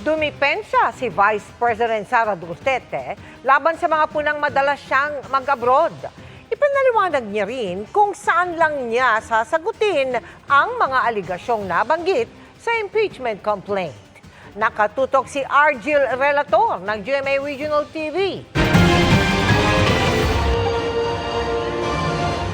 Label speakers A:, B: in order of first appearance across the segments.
A: Dumipensa si Vice President Sara Duterte laban sa mga punang madalas siyang mag-abroad. Ipinaliwanag niya rin kung saan lang niya sasagutin ang mga aligasyong nabanggit sa impeachment complaint. Nakatutok si Argil Relator ng GMA Regional TV.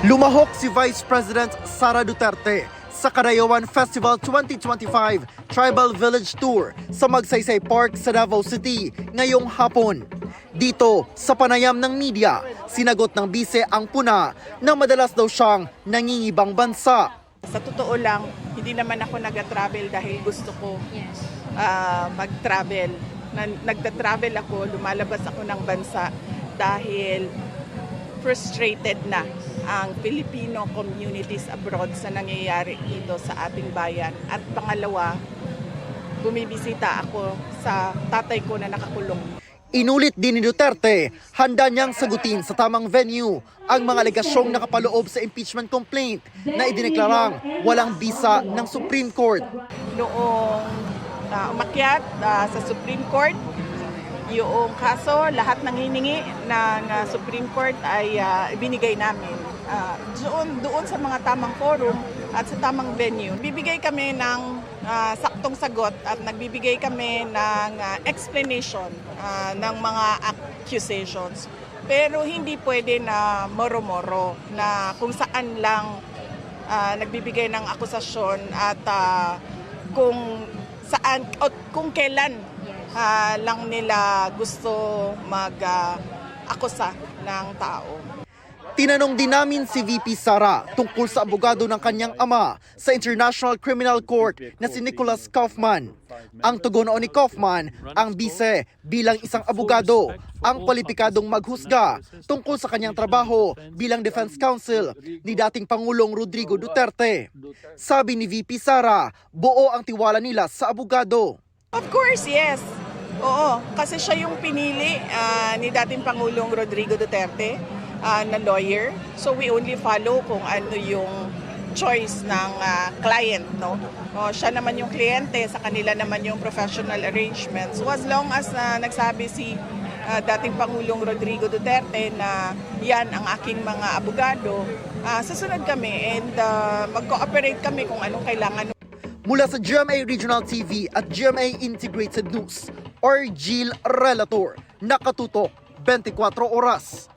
B: Lumahok si Vice President Sara Duterte sa Karayawan Festival 2025 Tribal Village Tour sa Magsaysay Park sa Davao City ngayong hapon. Dito sa panayam ng media, sinagot ng bise ang puna na madalas daw siyang nangingibang bansa.
C: Sa totoo lang, hindi naman ako nag-travel dahil gusto ko mag-travel. Nagda-travel ako, lumalabas ako ng bansa dahil frustrated na ang Filipino communities abroad sa nangyayari dito sa ating bayan. At pangalawa, bumibisita ako sa tatay ko na nakakulong.
B: Inulit din ni Duterte, handa niyang sagutin sa tamang venue ang mga alegasyong nakapaloob sa impeachment complaint na idineklarang walang bisa ng Supreme Court.
C: Noong umakyat sa Supreme Court, yung kaso, lahat ng hiningi ng Supreme Court ay ibinigay namin doon sa mga tamang forum at sa tamang venue. Bibigay kami ng saktong sagot at nagbibigay kami ng explanation ng mga accusations. Pero hindi pwede na moro-moro na kung saan lang nagbibigay ng akusasyon at kung saan o kung kailan lang nila gusto mag-akusa ng tao.
B: Tinanong din namin si VP Sara tungkol sa abogado ng kanyang ama sa International Criminal Court na si Nicholas Kaufman. Ang tugon ni Kaufman, ang bise bilang isang abogado, ang kwalipikadong maghusga tungkol sa kanyang trabaho bilang defense counsel ni dating Pangulong Rodrigo Duterte. Sabi ni VP Sara, buo ang tiwala nila sa abogado.
C: Of course, yes. Oo, kasi siya yung pinili ni dating Pangulong Rodrigo Duterte na lawyer. So we only follow kung ano yung choice ng client, no? Siya naman yung kliyente, sa kanila naman yung professional arrangements. So as long as nagsabi si dating Pangulong Rodrigo Duterte na yan ang aking mga abogado, susunod kami and mag-cooperate kami kung anong kailangan.
B: Mula sa GMA Regional TV at GMA Integrated News, Argil Relator, nakatutok 24 oras.